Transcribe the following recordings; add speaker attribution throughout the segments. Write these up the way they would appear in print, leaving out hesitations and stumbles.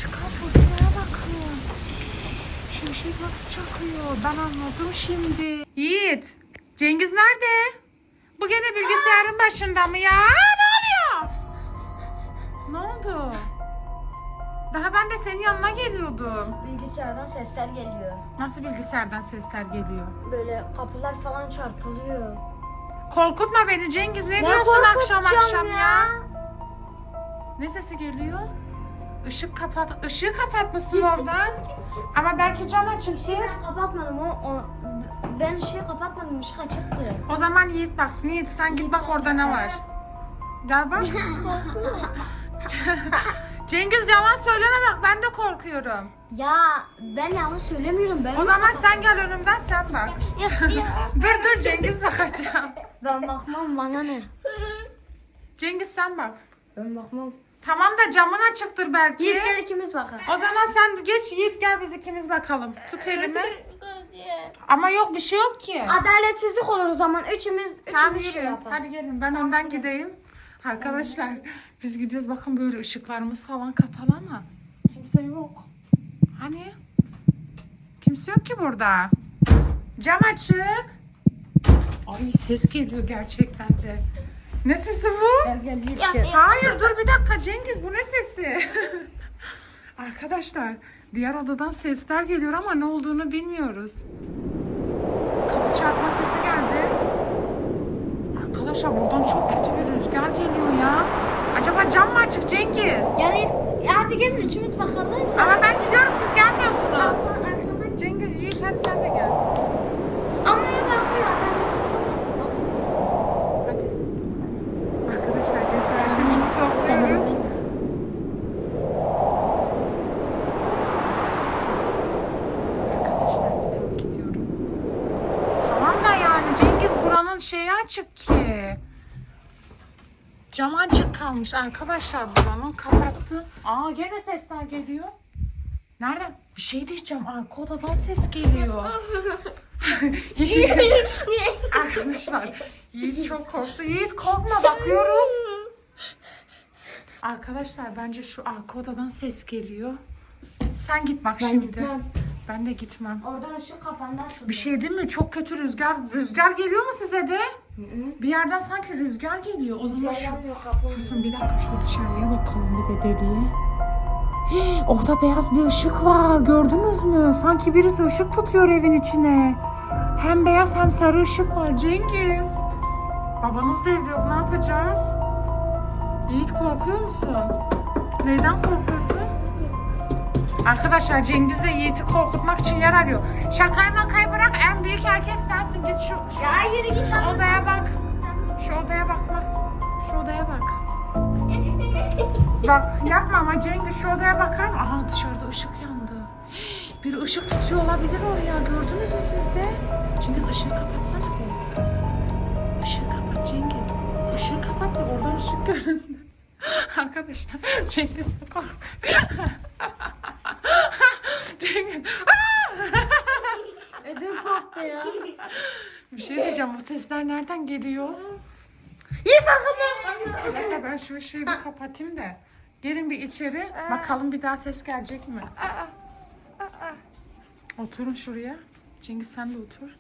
Speaker 1: Çıkan fırtınaya bakın. Şimşek nasıl çakıyor? Ben anladım şimdi. Yiğit, Cengiz nerede? Bu gene bilgisayarın başında mı ya? Ne oluyor? Ne oldu? Daha ben de senin yanına geliyordum.
Speaker 2: Bilgisayardan sesler geliyor.
Speaker 1: Nasıl bilgisayardan sesler geliyor?
Speaker 2: Böyle kapılar falan çarpılıyor.
Speaker 1: Korkutma beni Cengiz. Ne
Speaker 2: Ne
Speaker 1: diyorsun akşam
Speaker 2: korkutacağım
Speaker 1: ya? Ne sesi geliyor? Işığı kapatmışsın oradan. Ama belki cam açıktır.
Speaker 2: Ben kapatmadım ben ışığı kapatmadım, ışık açıktı.
Speaker 1: O zaman Yiğit baksın. Yiğit sen git bak orada ne var. Gel bak. Cengiz yalan söyleme bak ben de korkuyorum.
Speaker 2: Ya ben yalan söylemiyorum. Ben
Speaker 1: O zaman sen gel önümden sen bak. dur Cengiz bakacağım.
Speaker 2: Ben bakmam, bana ne?
Speaker 1: Cengiz sen bak.
Speaker 2: Ben bakmam.
Speaker 1: Tamam da camın açıktır belki.
Speaker 2: Yiğit gel ikimiz bakalım.
Speaker 1: O zaman sen geç Yiğit gel biz ikimiz bakalım. Tut elimi. Ama yok bir şey yok ki.
Speaker 2: Adaletsizlik olur o zaman. Üçümüz
Speaker 1: Tamam
Speaker 2: şey
Speaker 1: yürü.
Speaker 2: yapalım.
Speaker 1: Hadi gelin ben önden gideyim. Arkadaşlar biz gidiyoruz bakın böyle ışıklarımız falan kapalı ama kimse yok. Hani? Kimse yok ki burada. Cam açık. Ay ses geliyor gerçekten de. Ne sesi bu?
Speaker 2: Gel Yiğit gel.
Speaker 1: Hayır dur bir dakika Cengiz bu ne sesi? Arkadaşlar diğer odadan sesler geliyor ama ne olduğunu bilmiyoruz. Kapı çarpma sesi geldi. Arkadaşlar buradan çok kötü bir rüzgar geliyor ya. Acaba cam mı açık Cengiz?
Speaker 2: Yani hadi gelin üçümüz bakalım.
Speaker 1: Ama ben gidiyorum siz gelmiyorsunuz.
Speaker 2: Arkamdan.
Speaker 1: Cengiz Yiğit hadi sen de gel.
Speaker 2: Ama bakmıyor, adaletsizlik.
Speaker 1: Hadi. Arkadaşlar cesaretimizi topluyoruz. Arkadaşlar bir tane gidiyorum. Tamam da yani Cengiz buranın şeyi açık ki. Cam açık kalmış arkadaşlar buranın kapattı. Aa gene sesler geliyor. Nereden? Bir şey diyeceğim arka odadan ses geliyor. Arkadaşlar Yiğit çok korktu. Yiğit korkma bakıyoruz. Arkadaşlar bence şu arka odadan ses geliyor. Sen git bak şimdi.
Speaker 2: Gitmem.
Speaker 1: Ben de gitmem.
Speaker 2: Oradan ışık kapandı şurada.
Speaker 1: Bir şey değil mi? Çok kötü rüzgar. Rüzgar geliyor mu size de? Bir yerden sanki rüzgar geliyor. O zaman şu... Susun bir dakika şu dışarıya bakalım bir de deliğe. Hii, orada beyaz bir ışık var. Gördünüz mü? Sanki birisi ışık tutuyor evin içine. Hem beyaz hem sarı ışık var Cengiz. Babanız da evde yok. Ne yapacağız? Yiğit korkuyor musun? Neyden korkuyorsun? Arkadaşlar Cengiz de Yiğit'i korkutmak için yer arıyor. Şakayı makayı bırak en büyük erkek sensin. Git şu
Speaker 2: Ya yürü git.
Speaker 1: odaya bak. Şu odaya bak bak. Şu odaya bak. Bak yapma ama Cengiz şu odaya bakar mı? Aha dışarıda ışık yandı. Bir ışık tutuyor olabilir oraya. Gördünüz mü siz de? Cengiz ışığı kapatsana bir. Işığı kapat Cengiz. Işığı kapat da oradan ışık göründü. Arkadaşlar Cengiz de korkuyor. Cengiz.
Speaker 2: Ödüm koptu ya.
Speaker 1: Bir şey diyeceğim bu sesler nereden geliyor?
Speaker 2: Yiğit arkamdan.
Speaker 1: Bir dakika ben şu ışığı bir kapatayım da. Gelin bir içeri. Bakalım bir daha ses gelecek mi? Oturun şuraya. Cengiz sen de otur.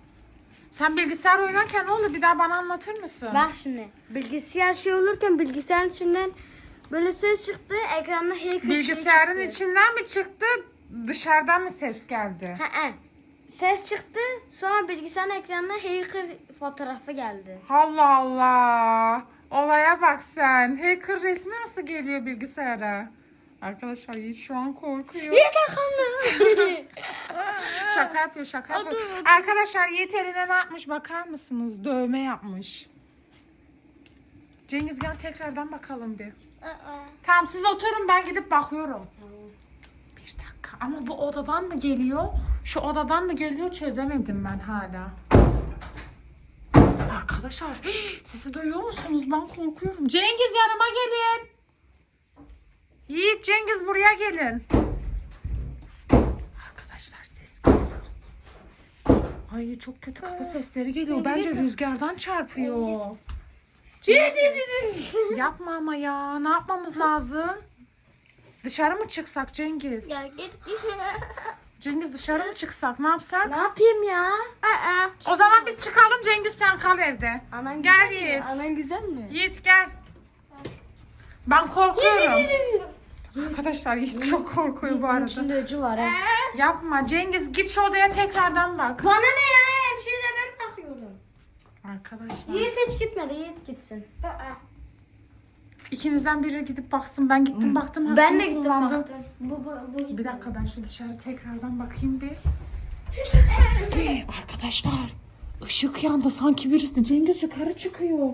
Speaker 1: Sen bilgisayar oynarken ne oldu? Bir daha bana anlatır mısın?
Speaker 2: Bak şimdi. Bilgisayar şey olurken bilgisayarın içinden böyle ses çıktı. Ekranda hacker
Speaker 1: Bilgisayarın
Speaker 2: şey çıktı.
Speaker 1: içinden mi çıktı? Dışarıdan mı ses geldi?
Speaker 2: He. Ses çıktı. Sonra bilgisayarın ekranına hacker fotoğrafı geldi.
Speaker 1: Allah Allah. Olaya bak sen. Hacker resmi nasıl geliyor bilgisayara? Arkadaşlar Yiğit şu an korkuyor.
Speaker 2: Yiğit arkamda.
Speaker 1: Şaka yapıyor şaka yapıyor. Arkadaşlar Yiğit eline ne yapmış bakar mısınız? Dövme yapmış. Cengiz gel tekrardan bakalım bir. Tamam siz oturun ben gidip bakıyorum. Bir dakika ama bu odadan mı geliyor? Şu odadan mı geliyor çözemedim ben hala. Arkadaşlar sesi duyuyor musunuz? Ben korkuyorum. Cengiz yanıma gelin. Yiğit Cengiz buraya gelin. Arkadaşlar ses geliyor. Ay çok kötü kapı sesleri geliyor. Bence rüzgardan çarpıyor. Yapma ama ya. Ne yapmamız lazım? Dışarı mı çıksak Cengiz?
Speaker 2: Ya git.
Speaker 1: Cengiz dışarı mı çıksak? Ne yapsak?
Speaker 2: Ne yapayım ya?
Speaker 1: O zaman biz çıkalım, Cengiz sen kal evde.
Speaker 2: Anan
Speaker 1: Gel
Speaker 2: güzel mi?
Speaker 1: Yiğit.
Speaker 2: Anan güzel mi?
Speaker 1: Yiğit gel. Ben korkuyorum. Arkadaşlar Yiğit çok korkuyor bu arada.
Speaker 2: İçinde öcü var ha.
Speaker 1: Yapma Cengiz, git şu odaya tekrardan bak.
Speaker 2: Bana ne ya? Her şeyi de ben takıyorum.
Speaker 1: Arkadaşlar.
Speaker 2: Yiğit hiç gitmedi. Yiğit gitsin.
Speaker 1: İkinizden biri gidip baksın. Ben gittim baktım.
Speaker 2: Ben
Speaker 1: hakkımı
Speaker 2: de gittim
Speaker 1: kullandım.
Speaker 2: baktım. Bu
Speaker 1: Bir dakika ben şu dışarı tekrardan bakayım bir. Arkadaşlar ışık yandı, sanki birisi Cengiz yukarı çıkıyor.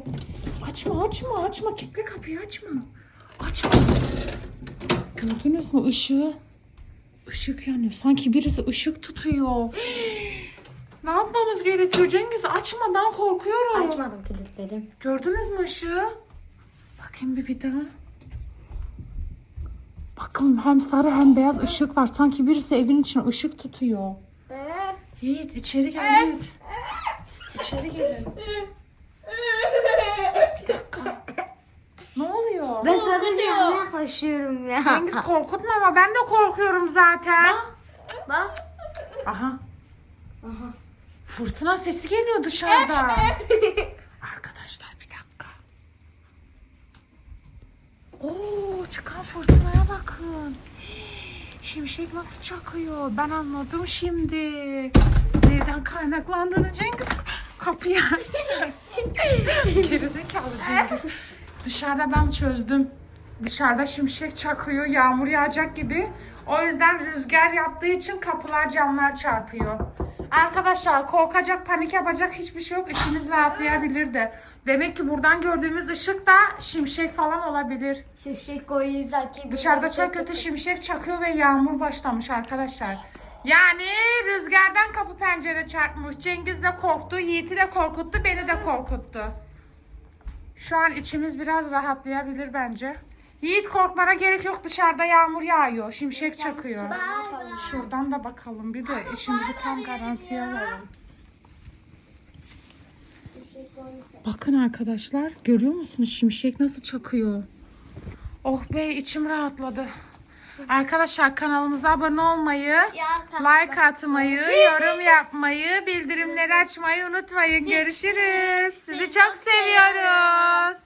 Speaker 1: Açma kilitli kapıyı, açma. Gördünüz mü ışığı? Işık yanıyor, sanki birisi ışık tutuyor. Ne yapmamız gerekiyor Cengiz? Açma, ben korkuyorum.
Speaker 2: Açmadım, kilitledim.
Speaker 1: Gördünüz mü ışığı? Bakayım bir daha. Bakın hem sarı hem beyaz ışık var. Sanki birisi evin içine ışık tutuyor. Yiğit içeri gel Yiğit. İçeri gelin. Bir dakika. Ne oluyor?
Speaker 2: Ben sadece yanına yaklaşıyorum ya.
Speaker 1: Cengiz korkutma ama ben de korkuyorum zaten.
Speaker 2: Bak.
Speaker 1: Aha. Fırtına sesi geliyor dışarıdan. Arkadaşlar bir dakika. Oo, çıkan fırtınaya bakın. Şimşek nasıl çakıyor? Ben anladım şimdi. Neden kaynaklandığını Cengiz. Kapıyı aç. Gerizekalı Cengiz. Dışarıda ben çözdüm. Dışarıda şimşek çakıyor, yağmur yağacak gibi. O yüzden rüzgar yaptığı için kapılar, camlar çarpıyor. Arkadaşlar korkacak, panik yapacak hiçbir şey yok. İçiniz rahatlayabilirdi. Demek ki buradan gördüğümüz ışık da şimşek falan olabilir.
Speaker 2: Şimşek koyu zaki.
Speaker 1: Dışarıda çok kötü şimşek çakıyor ve yağmur başlamış arkadaşlar. Yani rüzgardan kapı pencere çarpmış. Cengiz de korktu, Yiğit'i de korkuttu, beni de korkuttu. Şu an içimiz biraz rahatlayabilir bence. Yiğit korkmana gerek yok, dışarıda yağmur yağıyor, şimşek çakıyor. Şuradan da bakalım bir de işimizi tam garantiye alalım. Bakın arkadaşlar, görüyor musunuz şimşek nasıl çakıyor? Oh be, içim rahatladı. Arkadaşlar kanalımıza abone olmayı, like atmayı, yorum yapmayı, bildirimleri açmayı unutmayın. Görüşürüz. Sizi çok seviyoruz.